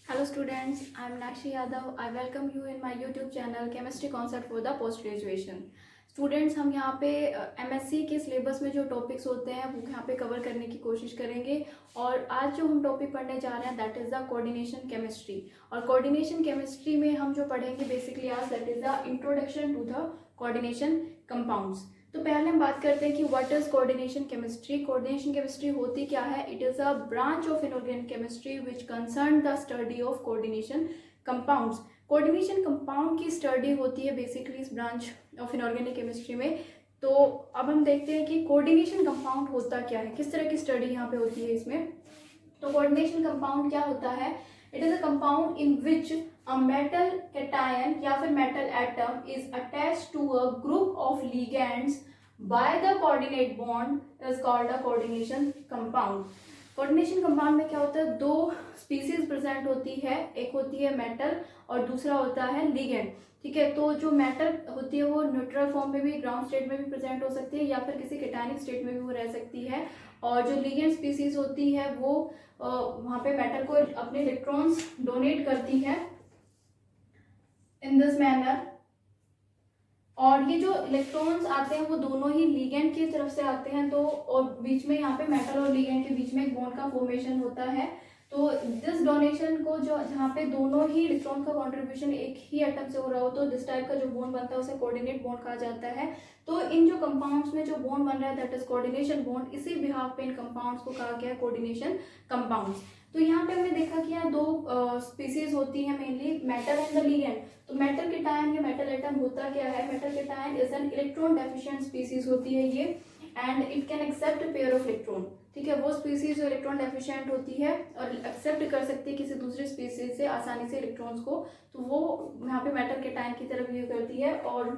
Hello students, I am Nakshi Yadav. I welcome you in my YouTube channel Chemistry Concept for the Post Graduation. Students हम यहाँ पे MSc के syllabus में जो topics होते हैं वो यहाँ पे कवर करने की कोशिश करेंगे। और आज जो हम टॉपिक पढ़ने जा रहे हैं that is the coordination chemistry. और कोऑर्डिनेशन केमिस्ट्री में हम जो पढ़ेंगे बेसिकली आज that is the introduction to the coordination compounds. तो पहले हम बात करते हैं कि what is coordination chemistry. Coordination chemistry होती क्या है? It is a branch of inorganic chemistry which concern the study of coordination compounds. Coordination compound की स्टडी होती है बेसिकली इस ब्रांच ऑफ इनऑर्गेनिक केमिस्ट्री में। तो अब हम देखते हैं कि कोऑर्डिनेशन कंपाउंड होता क्या है, किस तरह की स्टडी यहाँ पे होती है इसमें। तो कोऑर्डिनेशन कंपाउंड क्या होता है? It is a compound in which a metal cation या फिर metal atom is attached to a group of ligands by the coordinate bond is called a coordination compound. Coordination compound में क्या होता है? दो स्पीसीज प्रेजेंट होती है, एक होती है मेटल और दूसरा होता है लिगेंड। ठीक है, तो जो मेटल होती है वो न्यूट्रल फॉर्म में भी, ग्राउंड स्टेट में भी प्रेजेंट हो सकती है या फिर किसी कैटायनिक स्टेट में भी वो रह सकती है। और जो लिगेंड स्पीसीज होती है वो वहाँ पे मेटल को अपने इलेक्ट्रॉन्स डोनेट करती है इन दिस मैनर। और ये जो इलेक्ट्रॉन्स आते हैं वो दोनों ही लिगेंड की तरफ से आते हैं, तो और बीच में यहाँ पे मेटल और लिगेंड के बीच में एक बॉन्ड का फॉर्मेशन होता है। तो दिस डोनेशन को जो जहाँ पे दोनों ही इलेक्ट्रॉन का कंट्रीब्यूशन एक ही एटम से हो रहा हो तो दिस टाइप का जो बॉन्ड बनता है उसे कोऑर्डिनेट बॉन्ड कहा जाता है। तो इन जो कंपाउंड्स में जो बॉन्ड बन रहा है दैट इज कोऑर्डिनेशन बॉन्ड। इसी बिहाफ पे इन कंपाउंड्स को कहा गया है कोऑर्डिनेशन कंपाउंड्स। तो यहाँ पे हमने देखा कि यहाँ दो स्पीसीज होती है mainly, metal and the ligand. तो मेटल कैटायन या मेटल एटम होता क्या है? Metal cation is an electron deficient species होती है ये, and it can accept pair of electron. ठीक है, वो स्पीसीज जो इलेक्ट्रॉन डेफिशिएंट होती है और एक्सेप्ट कर सकती है किसी दूसरी स्पीसीज से आसानी से इलेक्ट्रॉन्स को, तो वो यहाँ पे मेटल कैटायन की तरफ व्यू करती है। और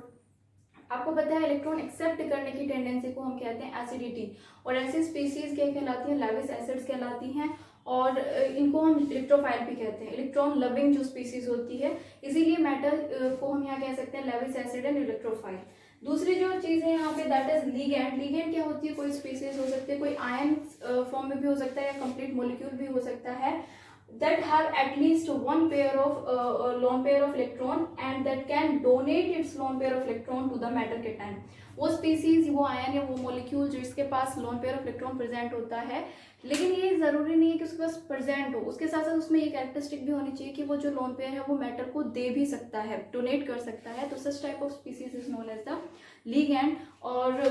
आपको पता है इलेक्ट्रॉन एक्सेप्ट करने की टेंडेंसी को हम कहते हैं एसिडिटी। और ऐसी स्पीसीज क्या कहलाती हैं? लेविस एसिड्स कहलाती हैं। और इनको हम इलेक्ट्रोफाइल भी कहते हैं, इलेक्ट्रॉन लविंग जो स्पीसीज होती है। इसीलिए मेटल को हम यहाँ कह सकते हैं लेविस एसिड एंड इलेक्ट्रोफाइल। दूसरी जो चीज है यहाँ पे दैट इज लिगेंड। लिगेंड क्या होती है? कोई स्पीसीज हो सकती है, कोई आयन फॉर्म में भी हो सकता है या कंप्लीट मॉलिक्यूल भी हो सकता है, that have at least one pair of lone pair of electron and that can donate its lone pair of electron to the metal cation। वो स्पीसीज, वो आयन या वो मॉलिक्यूल जिसके पास lone pair of electron present होता है, लेकिन ये जरूरी नहीं है कि उसके पास प्रेजेंट हो, उसके साथ साथ उसमें ये कैरेक्टरिस्टिक भी होनी चाहिए कि वो जो लोन पेयर है वो मेटल को दे भी सकता है, डोनेट कर सकता है। तो such type of species is known as the ligand. और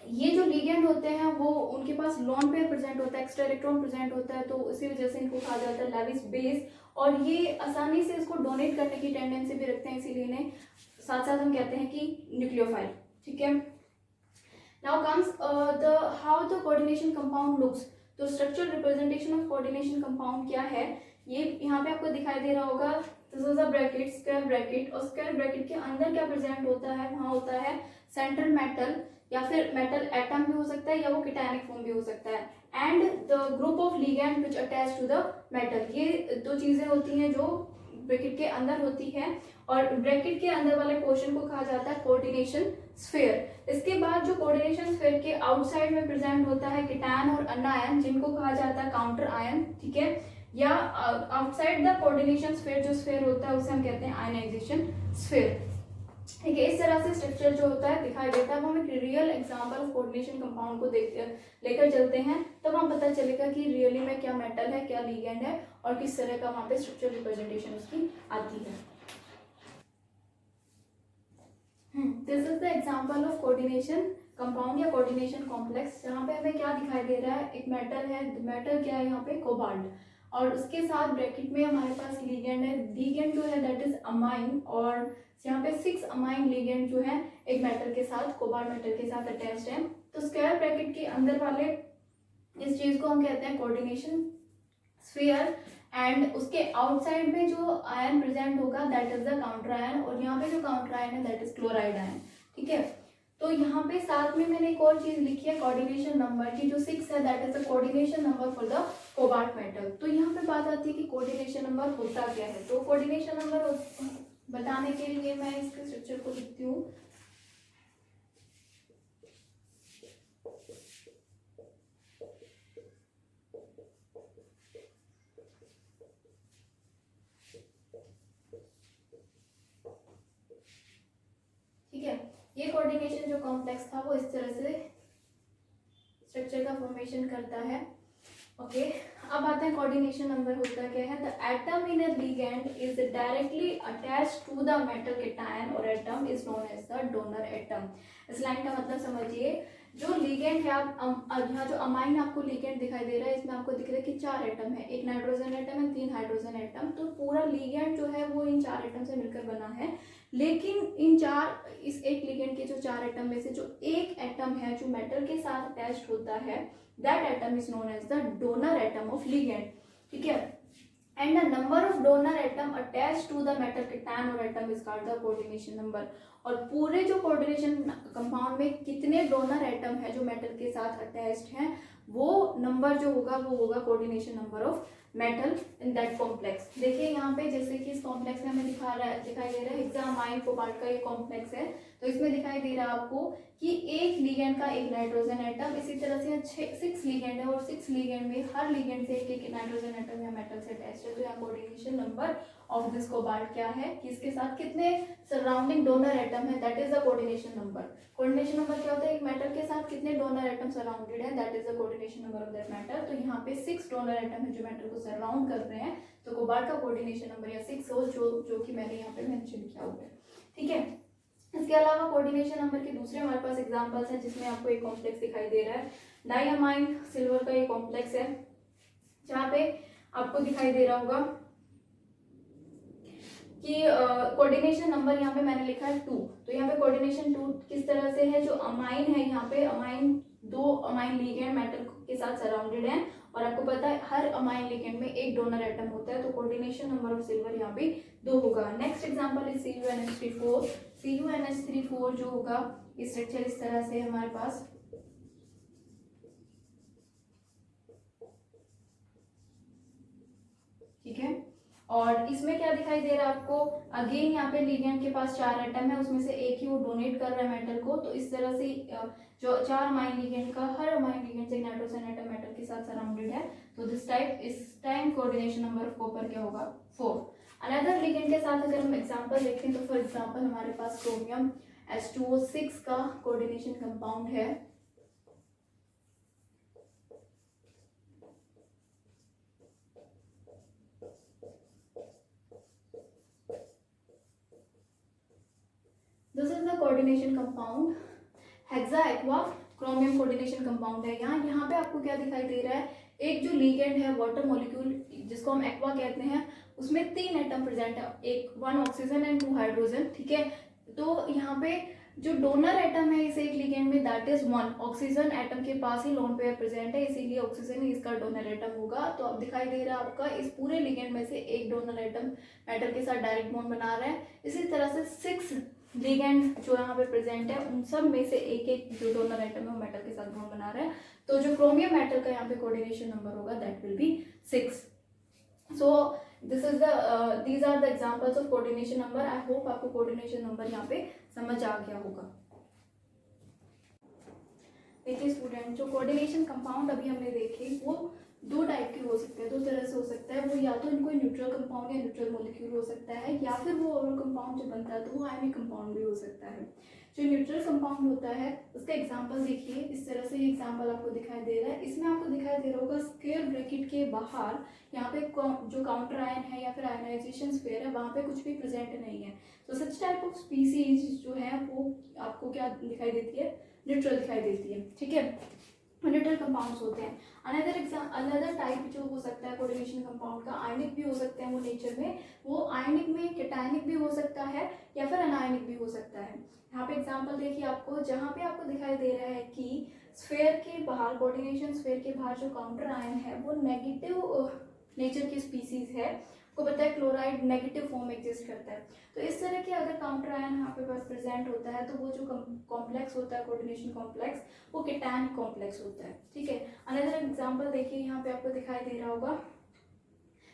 ये जो लिगेंड होते हैं वो उनके पास लोन पेयर प्रेजेंट होता है, एक्स्ट्रा इलेक्ट्रॉन प्रेजेंट होता है, तो इसी वजह से इनको कहा जाता है लेविस बेस। और ये आसानी से इसको डोनेट करने की टेंडेंसी भी रखते हैं, इसीलिए इन्हें साथ साथ हम कहते हैं कि न्यूक्लियोफाइल। ठीक है, now comes the how the coordination compound looks. तो structural representation of coordination compound क्या है? ये यहाँ पे आपको दिखाई दे रहा होगा, this is a bracket, square bracket. और स्क्वायर ब्रैकेट के अंदर क्या प्रेजेंट होता है? वहाँ होता है सेंट्रल मेटल या फिर मेटल एटम भी हो सकता है या वो कैटायनिक फॉर्म भी हो सकता है, and the group of ligand which attach to the metal. ये दो चीजें होती हैं जो ब्रैकेट के अंदर होती है। और ब्रैकेट के अंदर वाले पोर्शन को कहा जाता है कोऑर्डिनेशन स्फीयर। इसके बाद जो कोऑर्डिनेशन स्फीयर के आउटसाइड में प्रेजेंट होता है कैटायन और अनायन, जिनको कहा जाता है काउंटर आयन। ठीक है, या आउटसाइड द कोऑर्डिनेशन स्फीयर जो स्फीयर होता है उसे हम कहते हैं आयनाइजेशन स्फीयर। ठीक है, इस तरह से स्ट्रक्चर जो होता है दिखाई देता है। अब हम एक real example of coordination compound को लेकर चलते हैं, तब हम पता चलेगा कि रियली में क्या मेटल है, क्या लिगेंड है और किस तरह का वहाँ पे स्ट्रक्चर रिप्रेजेंटेशन उसकी आती है। This is the example of coordination compound या कोऑर्डिनेशन कॉम्प्लेक्स, जहाँ पे हमें क्या दिखाई दे रहा है? एक मेटल है, मेटल क्या है यहाँ पे? कोबाल्ट। और उसके साथ ब्रैकेट में हमारे पास लिगेंड है। लिगेंड जो है दैट इज अमाइन, और यहाँ पे 6 अमाइन लिगेंड जो है एक मेटल के साथ, कोबाल्ट मेटल के साथ अटैच्ड है। तो स्क्वायर ब्रैकेट के अंदर वाले इस चीज को हम कहते हैं कोऑर्डिनेशन स्फीयर, एंड उसके आउटसाइड में जो आयन प्रेजेंट होगा that is the counter ion. और यहाँ पे जो काउंटर आयन है दैट इज क्लोराइड आयन। ठीक है, तो यहाँ पे साथ में मैंने एक और चीज लिखी है कोऑर्डिनेशन नंबर की, जो 6 है that is the coordination number for the cobalt metal. तो यहाँ पे बात आती है कि कोऑर्डिनेशन नंबर होता क्या है। तो कोऑर्डिनेशन नंबर बताने के लिए मैं इसके स्ट्रक्चर को लिखती हूँ। कॉम्प्लेक्स था वो इस तरह से स्ट्रक्चर का फॉर्मेशन करता है। ओके, अब आते हैं कोऑर्डिनेशन नंबर होता क्या है। The atom in a ligand is directly attached to the metal cation और atom is known as the donor atom. इस लाइन का मतलब समझिए, जो लिगेंड है, आप यहाँ जो अमाइन आपको लिगेंड दिखाई दे रहा है, इसमें आपको दिख रहा है कि 4 एटम है, एक नाइट्रोजन एटम है, 3 हाइड्रोजन एटम। तो पूरा लिगेंड जो है वो इन 4 एटम से मिलकर बना है। लेकिन इस एक लिगेंड के जो 4 एटम में से जो एक एटम है जो मेटल के साथ अटैच्ड होता है, that atom is known as the donor atom of ligand. ठीक है, and the number of donor atom attached to the metal cation और atom is called the coordination number. और पूरे जो कोऑर्डिनेशन कंपाउंड में कितने डोनर एटम है जो मेटल के साथ अटैच्ड हैं, वो नंबर जो होगा वो होगा coordination number of metal in that complex. देखिए यहाँ पे जैसे कि इस कॉम्प्लेक्स में हमें दिखाई दे रहा है हेक्सामाइन कोबाल्ट का ये कॉम्प्लेक्स है। तो इसमें दिखाई दे रहा है आपको कि एक लिगेंड का एक नाइट्रोजन एटम, इसी तरह से 6 लिगेंड है और 6 लिगेंड में हर लिगेंड से एक नाइट्रोजन एटम या मेटल से अटैच्ड है। तो यहाँ coordination number of this cobalt क्या है कि इसके साथ कितने सराउंडिंग डोनर एटम है, that is the coordination number. Coordination number क्या होता है, एक मेटल के साथ कितने डोनर एटम सराउंडेड है, that is the coordination number of that metal. तो यहाँ पे 6 डोनर एटम है जो मेटल को सराउंड कर रहे हैं, तो कोबाल्ट का कोऑर्डिनेशन नंबर या 6 हो, जो कि मैंने यहाँ पे मेंशन किया हुआ है। ठीक है, इसके अलावा कोऑर्डिनेशन नंबर के दूसरे हमारे पास एग्जांपल्स हैं, जिसमें आपको एक कॉम्प्लेक्स दिखाई दे रहा है डायमाइन सिल्वर का ये कॉम्प्लेक्स है, जहाँ पे आपको दिखाई दे रहा होगा कि कोऑर्डिनेशन नंबर यहाँ पे मैंने लिखा है 2। तो यहाँ पे कोऑर्डिनेशन 2 किस तरह से है, जो अमाइन है यहाँ पे अमाइन 2 अमाइन लिगेंड मेटल के साथ सराउंडेड है, और आपको पता है हर अमाइन लिगेंड में एक डोनर एटम होता है। तो कोऑर्डिनेशन नंबर ऑफ सिल्वर यहाँ पे 2 होगा। Next example is CuNH3 4। CuNH3 जो होगा स्ट्रक्चर इस तरह से हमारे पास, ठीक है, और इसमें क्या दिखाई दे रहा है आपको, अगेन यहाँ पे लिगेंड के पास 4 एटम है, उसमें से एक ही वो डोनेट कर रहा है मेटल को। तो इस तरह से जो 4 अमाइन लिगेंड का हर अमाइन लिगेंड से नाइट्रोजन एटम मेटल के साथ सराउंडेड है। तो इस time coordination number of copper क्या होगा 4। अनदर लिगेंड के साथ अगर हम एग्जांपल देखें तो फॉर एग्जांपल हमारे पास क्रोमियम H2O6 का कोऑर्डिनेशन कंपाउंड है। This is the coordination compound hexa aqua chromium coordination compound है। यहाँ पे आपको क्या दिखाई दे रहा है, एक जो लिगेंड है वाटर मॉलिक्यूल जिसको हम एक्वा कहते हैं, उसमें 3 एटम प्रेजेंट है, 1 ऑक्सीजन एंड 2 हाइड्रोजन। ठीक है, तो यहाँ पे जो डोनर एटम है इस एक लिगेंड में दैट इज 1 ऑक्सीजन एटम के पास ही लोन पेयर प्रेजेंट है, इसीलिए ऑक्सीजन ही इसका डोनर एटम होगा। तो अब दिखाई दे रहा है आपका इस पूरे लिगेंड में से एक डोनर एटम मेटल के साथ डायरेक्ट बॉन्ड बना रहा है। इसी तरह से 6 लिगेंड जो यहाँ पे प्रेजेंट है उन सब में से एक एक जो डोनर एटम है वो मेटल के साथ बॉन्ड बना रहा है। तो जो क्रोमियम मेटल का यहाँ पे कोऑर्डिनेशन नंबर होगा that will be 6। So this is these are the examples of coordination number. I hope आपको कोऑर्डिनेशन नंबर यहाँ पे समझ आ गया होगा। देखिए स्टूडेंट, जो कोऑर्डिनेशन कंपाउंड अभी हमने देखे वो 2 टाइप के हो सकते हैं, 2 तरह से हो सकता है। वो या तो इनको न्यूट्रल कंपाउंड या न्यूट्रल मॉलिक्यूल हो सकता है, या फिर वो ओवरऑल कंपाउंड जो बनता है तो वो आयनिक कंपाउंड भी हो सकता है। जो न्यूट्रल कंपाउंड होता है उसका एग्जांपल देखिए, इस तरह से ये एग्जांपल आपको दिखाई दे रहा है। इसमें आपको दिखाई दे रहा होगा स्क्वायर ब्रैकेट के बाहर यहाँ पे जो काउंटर आयन है या फिर आयनाइजेशन स्फीयर है वहाँ पे कुछ भी प्रेजेंट नहीं है। तो सच टाइप ऑफ स्पीसीज जो है वो आपको क्या दिखाई देती है, न्यूट्रल दिखाई देती है। ठीक है, न्यूट्रल कंपाउंड्स होते हैं। अनदर टाइप जो हो सकता है कोऑर्डिनेशन कंपाउंड का, आयनिक भी हो सकते हैं वो नेचर में, वो आयनिक में कैटायनिक भी हो सकता है या फिर अनायनिक भी हो सकता है। यहाँ पे एग्जांपल देखिए आपको, जहाँ पे आपको दिखाई दे रहा है कि स्फीयर के बाहर, कोऑर्डिनेशन स्फीयर के बाहर जो काउंटर आयन है वो नेगेटिव नेचर की स्पीसीज है। आपको पता है क्लोराइड नेगेटिव फॉर्म में एग्जिस्ट करता है। तो इस तरह के अगर काउंटर आयन यहाँ पे पास प्रेजेंट होता है तो वो जो कॉम्प्लेक्स होता है कोऑर्डिनेशन कॉम्प्लेक्स वो कैटायनिक कॉम्प्लेक्स होता है। ठीक है, अनदर एग्जांपल देखिए, यहाँ पे आपको दिखाई दे रहा होगा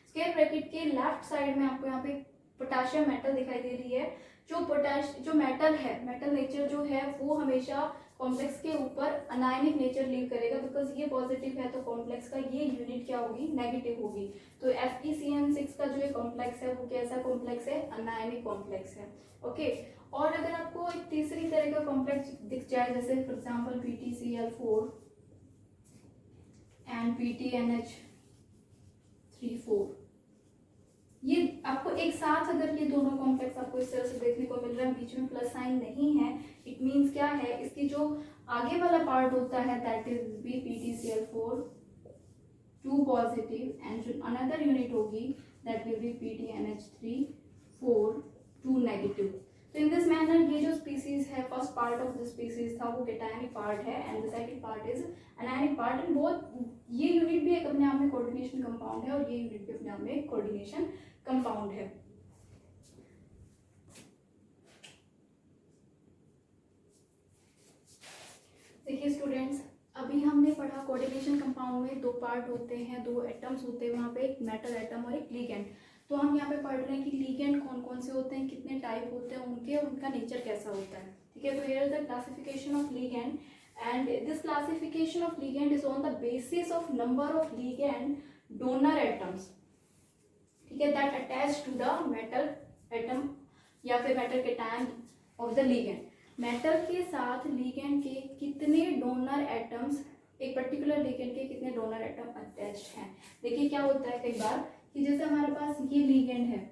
स्क्वायर ब्रैकेट के लेफ्ट साइड में आपको यहाँ पे पोटेशियम मेटल दिखाई दे रही है। जो मेटल है, मेटल नेचर जो है वो हमेशा कॉम्प्लेक्स के ऊपर अनायनिक नेचर लीव करेगा, बिकॉज ये पॉजिटिव है तो कॉम्प्लेक्स का ये यूनिट क्या होगी, नेगेटिव होगी। तो FeCN6 का जो ये कॉम्प्लेक्स है वो कैसा कॉम्प्लेक्स है, अनायनिक कॉम्प्लेक्स है। ओके, और अगर आपको एक तीसरी तरह का कॉम्प्लेक्स दिख जाए, जैसे for example PtCl4 and PtNH3, ये आपको एक साथ अगर ये दोनों कॉम्प्लेक्स आपको इस तरह से देखने को मिल रहा है, बीच में प्लस साइन नहीं है, इट मीन्स क्या है, इसकी जो आगे वाला पार्ट होता है that is be PtCl4 2 positive and जो अनदर यूनिट होगी that will be PtNH3 2 negative. तो इन दिस मैनर ये जो स्पीसीज है, first part of the species था वो कैटायनिक पार्ट है and the second part is anionic part, and both ये यूनिट भी एक अपने आप में कोऑर्डिनेशन कंपाउंड है और ये यूनिट भी अपने आप में कोऑर्डिनेशन कंपाउंड है। देखिए स्टूडेंट्स, अभी हमने पढ़ा कोऑर्डिनेशन कंपाउंड में दो पार्ट होते हैं, दो एटम्स होते हैं, वहाँ पे एक मेटल एटम और एक लिगेंड। तो हम यहाँ पे पढ़ रहे हैं कि लिगेंड कौन कौन से होते हैं, कितने टाइप होते हैं उनके, और उनका नेचर कैसा होता है। ठीक है, तो here is the classification of ligand and this classification of ligand is on the basis of number of ligand donor atoms, ठीक है, that attach to the metal atom या फिर metal cation of the ligand. Metal के साथ ligand के कितने donor atoms, एक particular ligand के कितने डोनर एटम अटैच हैं। देखिए क्या होता है कई बार कि जैसे हमारे पास ये लिगेंड है,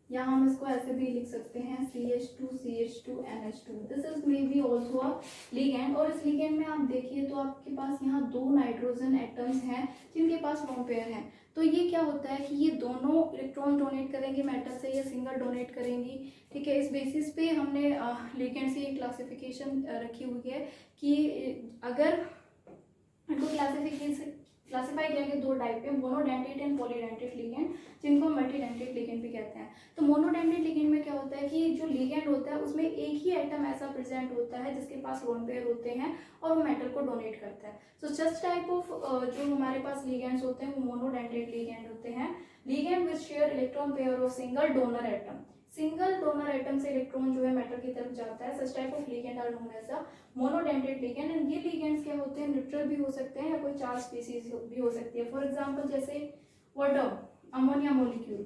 या हम इसको ऐसे भी लिख सकते हैं CH2CH2NH2, this is may be also a ligand. और इस लिगेंड में आप देखिए तो आपके पास यहाँ दो नाइट्रोजन एटम्स हैं जिनके पास लोन पेयर हैं। तो ये क्या होता है कि ये दोनों इलेक्ट्रॉन डोनेट करेंगे मेटल से या सिंगल डोनेट करेंगी। ठीक है, इस बेसिस पे हमने लिगेंड्स की क्लासिफिकेशन रखी हुई है कि अगर इनको क्लासिफाई किया गया दो टाइप पे, मोनोडेंटेट एंड पॉलीडेंटेट लिगेंड, जिनको मल्टीडेंटेट लिगेंड भी कहते हैं। तो मोनोडेंटेट लिगेंड में क्या होता है कि जो लिगेंड होता है उसमें एक ही एटम ऐसा प्रेजेंट होता है जिसके पास लोन पेयर होते हैं और वो मेटल को डोनेट करता है। सो सच टाइप ऑफ जो हमारे पास लिगेंड्स होते हैं वो मोनोडेंटेट लिगेंड होते हैं। Ligand which share electron pair और single donor atom, single donor atom से इलेक्ट्रॉन जो है मेटल की तरफ जाता है, such type of ligand are known as a monodentate ligand. And ये लिगेंड्स क्या होते हैं, न्यूट्रल भी हो सकते हैं या कोई चार्ज स्पीसीज भी हो सकती है। फॉर एग्जांपल जैसे water, ammonia molecule,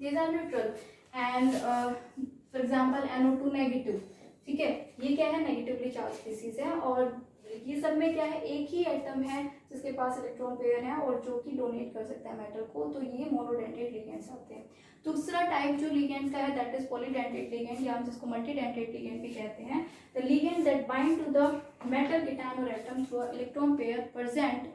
these are neutral and for example NO2 negative. ठीक है, ये क्या है, नेगेटिवली चार्ज स्पीसीज है और ये सब में क्या है, एक ही एटम है जिसके पास इलेक्ट्रॉन पेयर है और जो कि डोनेट कर सकता है मेटल को, तो ये मोनोडेंटेट लिगेंड्स आते हैं। दूसरा टाइप जो लिगेंड्स का है दैट इज पॉलीडेंटेट लिगेंड, या हम जिसको मल्टीडेंटेट लिगेंड भी कहते हैं। The ligand that bind to the metal cation और atom through electron pair present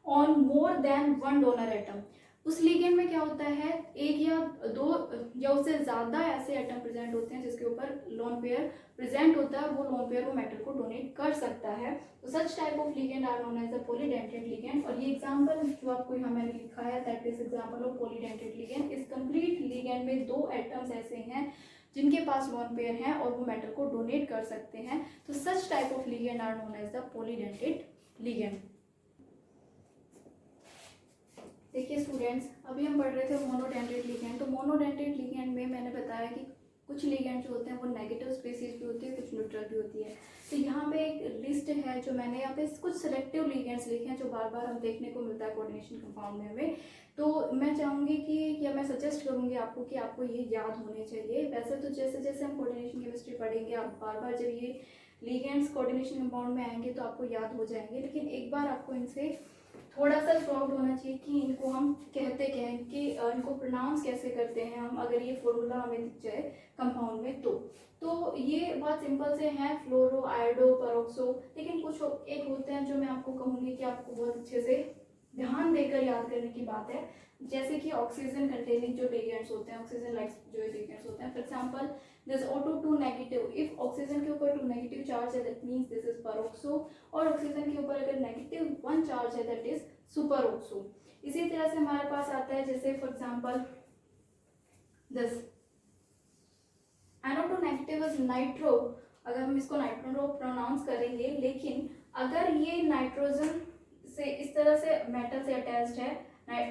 on more than one donor atom. उस लिगेंड में क्या होता है, एक या दो या उससे ज्यादा ऐसे एटम प्रेजेंट होते हैं जिसके ऊपर लोन पेयर प्रेजेंट होता है, वो लोन पेयर वो मेटल को डोनेट कर सकता है। तो such type of ligand are known as a polydentate ligand. और ये एग्जांपल जो आपको यहाँ मैंने लिखा है that is example of polydentate ligand. इस कंप्लीट लिगेंड में दो एटम्स ऐसे हैं जिनके पास लोन पेयर है और वो मेटल को डोनेट कर सकते हैं। तो such type of ligand are known as the polydentate ligand. देखिए स्टूडेंट्स, अभी हम पढ़ रहे थे मोनोडेंटेट लिगेंड। तो मोनोडेंटेट लिगेंड में मैंने बताया कि कुछ लिगेंड जो होते हैं वो नेगेटिव स्पीसीज भी होती है, कुछ न्यूट्रल भी होती है। तो यहाँ पे एक लिस्ट है जो मैंने यहाँ पे कुछ सिलेक्टिव लिगेंड्स लिखे हैं जो बार बार हम देखने को मिलता है कोऑर्डिनेशन कंपाउंड में हमें। तो मैं चाहूँगी कि या मैं सजेस्ट करूँगी आपको कि आपको ये याद होने चाहिए। वैसे तो जैसे जैसे हम कोऑर्डिनेशन केमिस्ट्री पढ़ेंगे, आप बार बार जब ये लिगेंड्स कोऑर्डिनेशन कंपाउंड में आएंगे तो आपको याद हो जाएंगे, लेकिन एक बार आपको इनसे थोड़ा सा सॉल्व होना चाहिए कि इनको हम कहते क्या हैं, कि इनको प्रोनाउंस कैसे करते हैं हम, अगर ये फॉर्मूला हमें दिख जाए कंपाउंड में तो ये बहुत सिंपल से हैं, फ्लोरो, आयोडो, पेरोक्सो। लेकिन कुछ एक होते हैं जो मैं आपको कहूँगी कि आपको बहुत अच्छे से ध्यान देकर याद करने की बात है, जैसे कि ऑक्सीजन कंटेनिंग जो लिगेंड्स होते हैं, ऑक्सीजन लाइक जो लिगेंड्स होते हैं। For example this O2 negative, if oxygen के ऊपर 2 नेगेटिव चार्ज है that means this is peroxo, और ऑक्सीजन के ऊपर अगर -1 चार्ज है दैट इज सुपरऑक्सो। इसी तरह से हमारे पास आता है जैसे for example this NO2 negative is nitro, अगर हम इसको नाइट्रो प्रोनाउंस करेंगे, लेकिन अगर ये नाइट्रोजन से इस तरह से मेटल से अटैच्ड है,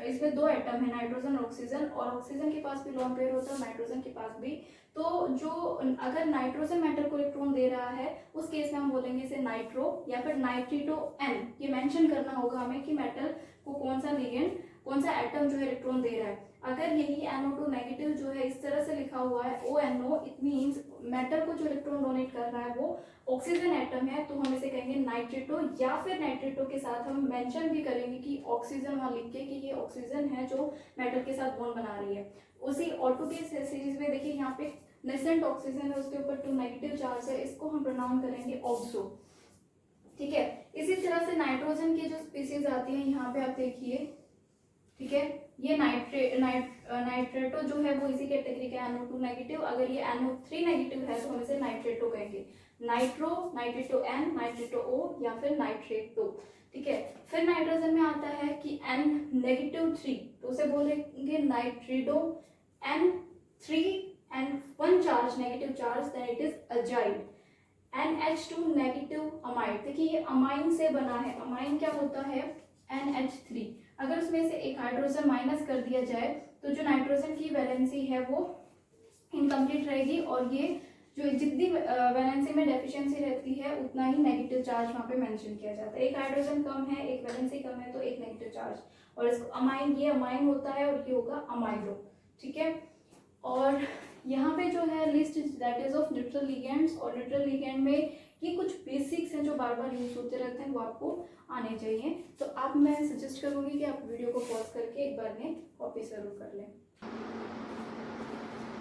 इसमें दो एटम है, नाइट्रोजन और ऑक्सीजन, और ऑक्सीजन के पास भी लोन पेयर होता है, नाइट्रोजन के पास भी। तो जो अगर नाइट्रोजन मेटल को इलेक्ट्रॉन दे रहा है उस केस में हम बोलेंगे इसे नाइट्रो या फिर नाइट्रिटो एन। ये मेंशन करना होगा हमें कि मेटल को कौन सा लिगेंड, कौन सा एटम जो है इलेक्ट्रॉन दे रहा है। अगर यही NO2 नेगेटिव जो है इस तरह से लिखा हुआ है ONO, इट मीन्स मेटल को जो इलेक्ट्रॉन डोनेट कर रहा है वो ऑक्सीजन एटम है, तो हम इसे कहेंगे नाइट्रिटो, या फिर नाइट्रिटो के साथ हम मेंशन भी करेंगे कि ऑक्सीजन वहां लिख के कि ये ऑक्सीजन है जो मेटल के साथ बॉन्ड बना रही है। उसी ऑटो की सीरीज में देखिए यहाँ पे नेसेंट ऑक्सीजन है, उसके ऊपर 2 नेगेटिव चार्ज है, इसको हम प्रोनाउन करेंगे ऑक्सो। ठीक है, इसी तरह से नाइट्रोजन की जो स्पीसीज आती है यहाँ पे आप देखिए, ठीक है, ये नाइट्रेटो जो है वो इसी कैटेगरी का NO2 नेगेटिव। अगर ये NO3 नेगेटिव है तो हम इसे नाइट्रेटो कहेंगे, नाइट्रो, नाइट्रेटो N, नाइट्रेटो O या फिर नाइट्रेटो। ठीक है, फिर नाइट्रोजन में आता है कि N नेगेटिव 3, तो उसे बोलेंगे nitrido. N3 and 1 charge negative charge, then it is azide. NH2 negative amide, देखिए ये अमाइन से बना है, अमाइन क्या होता है NH3। अगर उसमें से एक हाइड्रोजन माइनस कर दिया जाए तो जो नाइट्रोजन की वैलेंसी है वो इनकम्प्लीट रहेगी, और ये जो जितनी वैलेंसी में डेफिशिएंसी रहती है उतना ही नेगेटिव चार्ज वहाँ पे मेंशन किया जाता है। एक हाइड्रोजन कम है, एक वैलेंसी कम है, तो एक नेगेटिव चार्ज, और इसको अमाइन, ये अमाइन होता है और ये होगा अमाइडो। ठीक है, और यहाँ पे जो है list that is of neutral ligands, और न्यूट्रल लिगेंड में ये कुछ बेसिक्स हैं जो बार बार यूज होते रहते हैं, वो आपको आने चाहिए। तो अब मैं सजेस्ट करूँगी कि आप वीडियो को पॉज करके एक बार में कॉपी जरूर कर लें।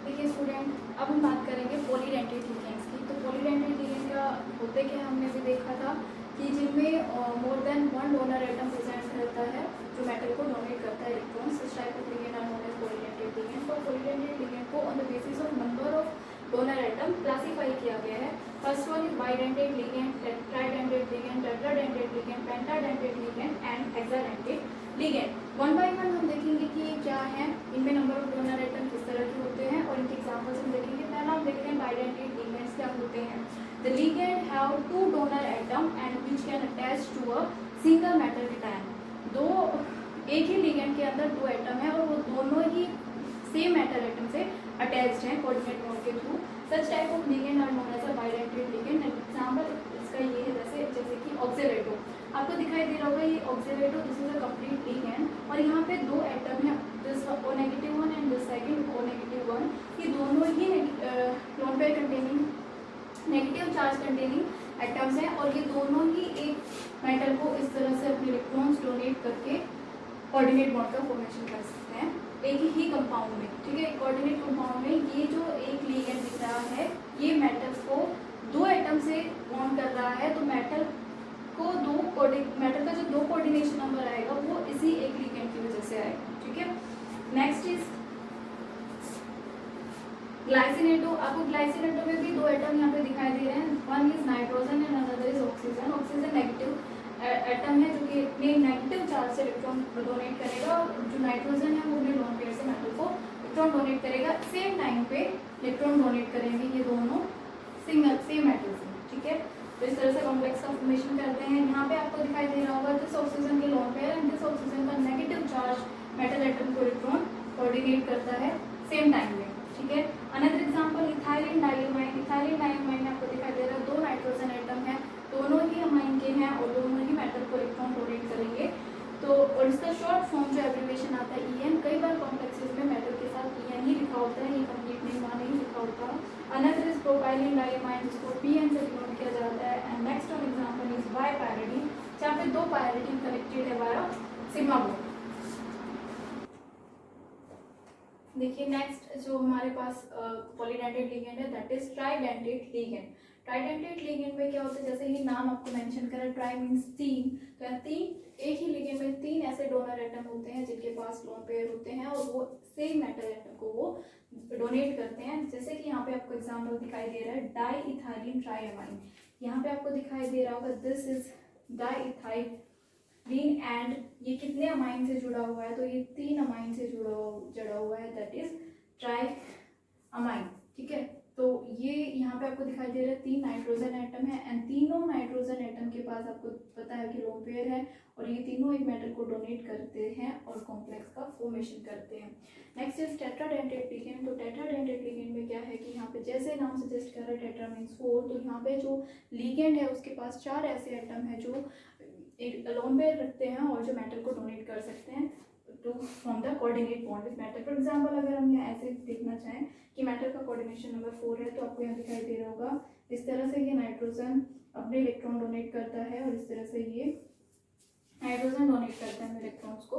देखिए स्टूडेंट, अब हम बात करेंगे पॉलीडेंटेट लिगेंड्स की। तो पॉलीडेंटेट लिगेंड का होते क्या हमने भी देखा था कि जिनमें more than 1 donor atom present रहता है जो मेटल को डोनेट करता है इलेक्ट्रॉन्स। इस type of ligand are known as polydentate ligand. तो पॉलीडेंटेट लिगेंड को on the basis of number of donor atom classify किया गया है। First one is bidentate ligand, tridentate ligand, tetradentate ligand, pentadentate ligand and hexadentate ligand. One by one हम देखेंगे कि क्या है, इनमें नंबर ऑफ डोनर एटम किस तरह के होते हैं और इनके एग्जांपल्स हम देखेंगे। पहला हम देखते हैं बाइडेंटेट लिगेंड्स क्या होते हैं। The ligand have 2 donor atom and which can attach to a single metal cation. दो, एक ही लिगेंड के अंदर 2 एटम है और वो दोनों ही सेम मेटल एटम से अटैच्ड हैं कोऑर्डिनेट बॉन्ड के through. Such type of ligand are known as a bidentate ligand. Example इसका ये है जैसे कि ऑक्सीडेटो, आपको दिखाई दे रहा होगा ये oxalato, this is a complete ligand, और यहाँ पे 2 एटम है, this O-1 and this second O-1। ये दोनों ही lone pair containing negative charge containing atoms हैं, और ये दोनों ही एक मेटल को इस तरह से अपने इलेक्ट्रॉन्स डोनेट करके कोऑर्डिनेट बॉन्ड का फॉर्मेशन कर सकते हैं एक ही कंपाउंड में। ठीक है, कोऑर्डिनेट कंपाउंड में ये जो एक लिगेंड दिख रहा है ये मेटल्स को 2 एटम से बॉन्ड कर रहा है, तो मेटल का जो 2 कोऑर्डिनेशन नंबर आएगा वो इसी एक लिगेंड की वजह से आएगा। ठीक है, नेक्स्ट इज ग्लाइसिनेटो। आपको ग्लाइसिनेटो में भी 2 एटम यहाँ पे दिखाई दे रहे हैं, one is nitrogen and another is oxygen. Oxygen negative atom है जो कि अपने नेगेटिव चार्ज से इलेक्ट्रॉन डोनेट करेगा, और जो नाइट्रोजन है वो अपने लोन पेयर से मेटल को इलेक्ट्रॉन डोनेट करेगा। सेम टाइम पे इलेक्ट्रॉन डोनेट करेंगे ये दोनों सिंगल सेम मेटल से। ठीक है, तो इस तरह से कॉम्प्लेक्स का फॉर्मेशन करते हैं। यहाँ पे आपको दिखाई दे रहा होगा दिस ऑक्सीजन के lone pair and this oxygen का नेगेटिव चार्ज मेटल एटम को इलेक्ट्रॉन कोऑर्डिनेट करता है सेम टाइम में। ठीक है, another example ethylene diamine. Ethylene diamine में आपको दिखाई दे रहा है 2 नाइट्रोजन एटम है, दोनों ही अमाइन के हैं और दोनों ही मेटल को इलेक्ट्रॉन डोनेट करेंगे। तो और इसका शॉर्ट फॉर्म जो एब्रिविएशन आता है EN, कई बार कॉम्प्लेक्सेस में मेटल के साथ EN ही लिखा होता है, ये कंप्लीट नेम वहाँ नहीं लिखा होता। अनदर इज प्रोपाइलिन डाइअमाइन, जिसको PN से डिनोट किया जाता है। And next one example is bipyridine, जहाँ पे 2 पायरिडीन कनेक्टेड है वाया सिग्मा बॉन्ड। देखिए नेक्स्ट जो हमारे पास पॉलीडेंटेट लिगेंड है that is tridentate ligand. Tridentate ligand में क्या होता है, जैसे ही नाम आपको मेंशन करा, ट्राई मींस 3, तो 3 एक ही लिगेंड में 3 ऐसे डोनर एटम होते हैं जिनके पास लोन पेयर होते हैं और वो सेम मेटल एटम को वो डोनेट करते हैं। जैसे कि यहाँ पे आपको एग्जांपल दिखाई दे रहा है डाई इथाइलिन ट्राइअमाइन। यहाँ पे आपको दिखाई दे रहा होगा this is diethylene and ये कितने अमाइन से जुड़ा हुआ है, तो ये 3 अमाइन से जुड़ा हुआ है, दैट इज ट्राई अमाइन। ठीक है, तो ये यहाँ पे आपको दिखाई दे रहा है 3 नाइट्रोजन एटम है एंड तीनों नाइट्रोजन एटम के पास आपको पता है कि लोन पेयर है और ये तीनों एक मेटल को डोनेट करते हैं और कॉम्प्लेक्स का फॉर्मेशन करते हैं। Next is tetradentate ligand. तो टेट्राडेंटेट लिगेंड में क्या है कि यहाँ पे जैसे नाम सजेस्ट कर रहा है टेट्रा मीन्स 4, तो यहाँ पे जो लिगेंड है उसके पास 4 ऐसे एटम है जो एक अलोन पेयर रखते हैं और जो मेटल को डोनेट कर सकते हैं to from the coordinate bond with metal. For example अगर हम यहाँ ऐसे देखना चाहें कि मेटल का कोऑर्डिनेशन नंबर 4 है, तो आपको यहाँ दिखाई दे रहा होगा इस तरह से ये नाइट्रोजन अपने इलेक्ट्रॉन डोनेट करता है और इस तरह से ये नाइट्रोजन डोनेट करता है इलेक्ट्रॉन्स को।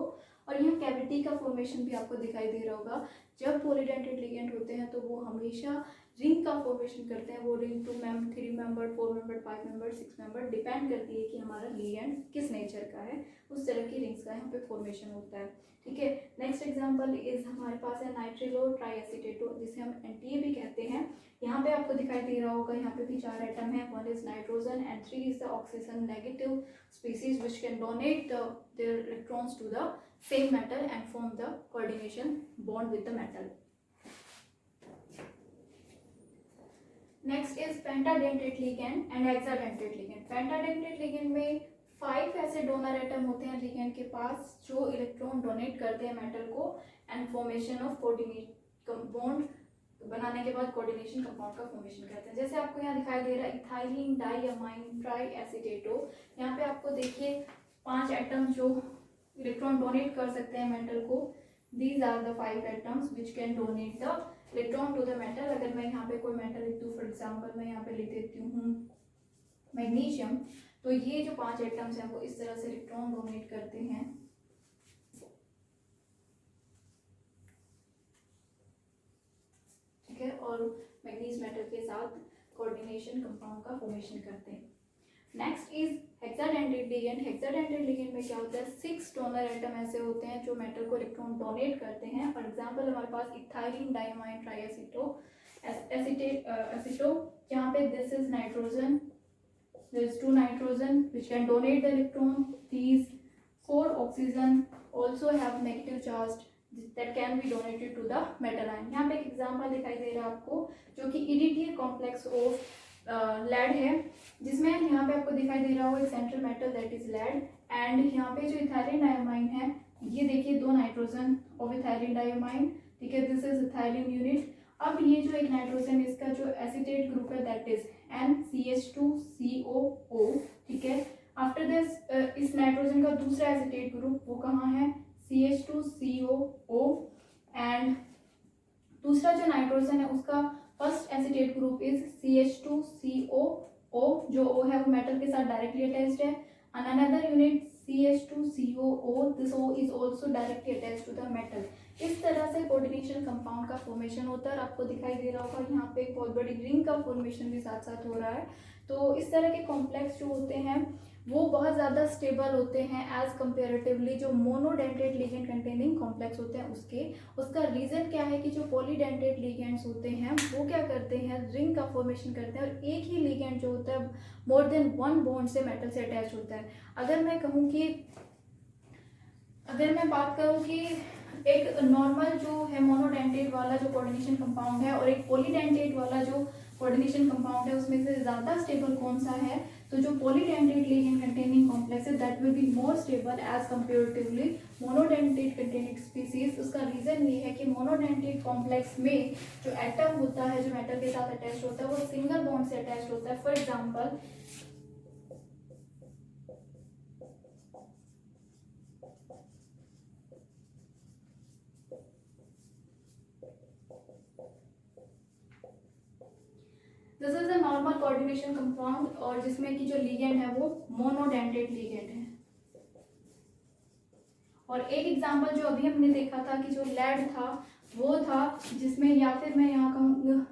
और यहाँ कैविटी का फॉर्मेशन भी आपको दिखाई दे रहा होगा। जब पॉलीडेंटेट लिगेंड होते हैं तो वो हमेशा रिंग का फॉर्मेशन करते हैं। वो ring 2 member, 3 member, 4 member, 5 member, 6 member, depend करती है कि हमारा लिगेंड किस नेचर का है, उस तरह की रिंग्स का यहाँ पे फॉर्मेशन होता है। ठीक है, नेक्स्ट एग्जांपल इज हमारे पास है नाइट्रिलो ट्राईएसीटेटो, जिसे हम एनटीए भी कहते हैं। यहाँ पे आपको दिखाई दे रहा होगा, यहाँ पे भी 4 एटम है। 1 is nitrogen and 3 is the oxygen negative species which can donate their electrons to the same metal and form the coordination bond with the metal. Next is pentadentate ligand and hexadentate ligand. Pentadentate ligand में 5 ऐसे donor atom होते हैं ligand के पास जो electron donate करते हैं metal को and formation of coordinate bond बनाने के बाद कोऑर्डिनेशन कंपाउंड का फॉर्मेशन करते हैं। जैसे आपको यहाँ दिखाई दे रहा है इथाइलिन डाइअमाइन ट्राईएसीटेटो। यहाँ पे आपको देखिए 5 एटम जो इलेक्ट्रॉन डोनेट कर सकते हैं मेटल को। These are the 5 atoms which can donate the electron to the metal. अगर मैं यहाँ पे कोई मेटल लिख दूँ, फॉर एग्जाम्पल मैं यहाँ पे लिख देती हूँ मैग्नीशियम, तो ये जो 5 एटम्स हैं वो इस तरह से इलेक्ट्रॉन डोनेट करते हैं। ठीक है, और मैग्नीज मेटल के साथ कोऑर्डिनेशन कंपाउंड का फॉर्मेशन करते हैं। Next is hexadentate ligand. Hexadentate ligand में क्या होता है, 6 डोनर एटम ऐसे होते हैं जो मेटल को इलेक्ट्रॉन डोनेट करते हैं। फॉर एग्जांपल हमारे पास इथाइलिन डाइअमाइन ट्राईएसीटो एसीटो, यहाँ पे this is nitrogen, there is 2 nitrogen which can donate the electron. These 4 oxygen also have negative charge that can be donated to the metal ion. यहाँ पे एक example दिखाई दे रहा है आपको जो कि इरिडियल कॉम्प्लेक्स ऑफ लेड है, जिसमें यहाँ पे आपको दिखाई दे रहा होगा एक central metal that is lead and यहाँ पे जो इथाइलिन डाइअमाइन है, ये देखिए 2 नाइट्रोजन ऑफ इथाइलिन डाइअमाइन। ठीक है, दिस इज इथाइलिन यूनिट। अब ये जो एक नाइट्रोजन इसका जो एसीटेट ग्रुप है दैट इज NCH2COO। ठीक है, आफ्टर दिस इस नाइट्रोजन का दूसरा एसीटेट ग्रुप वो कहाँ है, CH2COO एंड दूसरा जो नाइट्रोजन है उसका first acetate group is CH2COO, जो O है वो मेटल के साथ डायरेक्टली अटैच्ड है। Another unit CH2COO, this O is also directly attached to the metal। इस तरह से कोऑर्डिनेशन कंपाउंड का फॉर्मेशन होता है। आपको दिखाई दे रहा होगा यहाँ पे एक बहुत बड़ी रिंग का फॉर्मेशन भी साथ साथ हो रहा है। तो इस तरह के कॉम्प्लेक्स जो होते हैं वो बहुत ज़्यादा स्टेबल होते हैं एज कंपेरेटिवली जो मोनोडेंटेट लिगेंड कंटेनिंग कॉम्प्लेक्स होते हैं उसका रीज़न क्या है कि जो पॉलीडेंटेट लिगेंड्स होते हैं वो क्या करते हैं, रिंग का फॉर्मेशन करते हैं और एक ही लिगेंड जो होता है मोर देन 1 बॉन्ड से मेटल से अटैच होता है। अगर मैं बात करूँ कि एक नॉर्मल जो है मोनोडेंटेट वाला जो कोऑर्डिनेशन कंपाउंड है और एक पॉलीडेंटेट वाला जो कोऑर्डिनेशन कंपाउंड है, उसमें से ज़्यादा स्टेबल कौन सा है, तो जो पॉलीडेंटेट लिगेंड कंटेनिंग कॉम्प्लेक्स है that will be more stable as comparatively monodentate containing species. उसका रीज़न ये है कि मोनोडेंटेट कॉम्प्लेक्स में जो एटम होता है जो मेटल के साथ अटैच होता है वो सिंगल बॉन्ड से अटैच होता है। For example this is a normal coordination compound और जिसमें कि जो लिगेंड है वो मोनोडेंटेट लिगेंड है। और एक एग्जांपल जो अभी हमने देखा था कि जो लेड था वो था जिसमें, या फिर मैं यहाँ कहूँ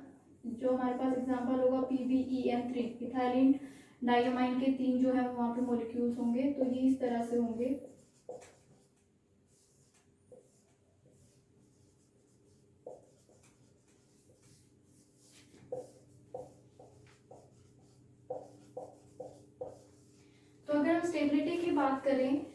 जो हमारे पास एग्जांपल होगा PbEn3, इथाइलिन डाइअमाइन के 3 जो है वहाँ पे मॉलिक्यूल्स होंगे, तो ये इस तरह से होंगे। तो अगर हम स्टेबिलिटी की बात करें,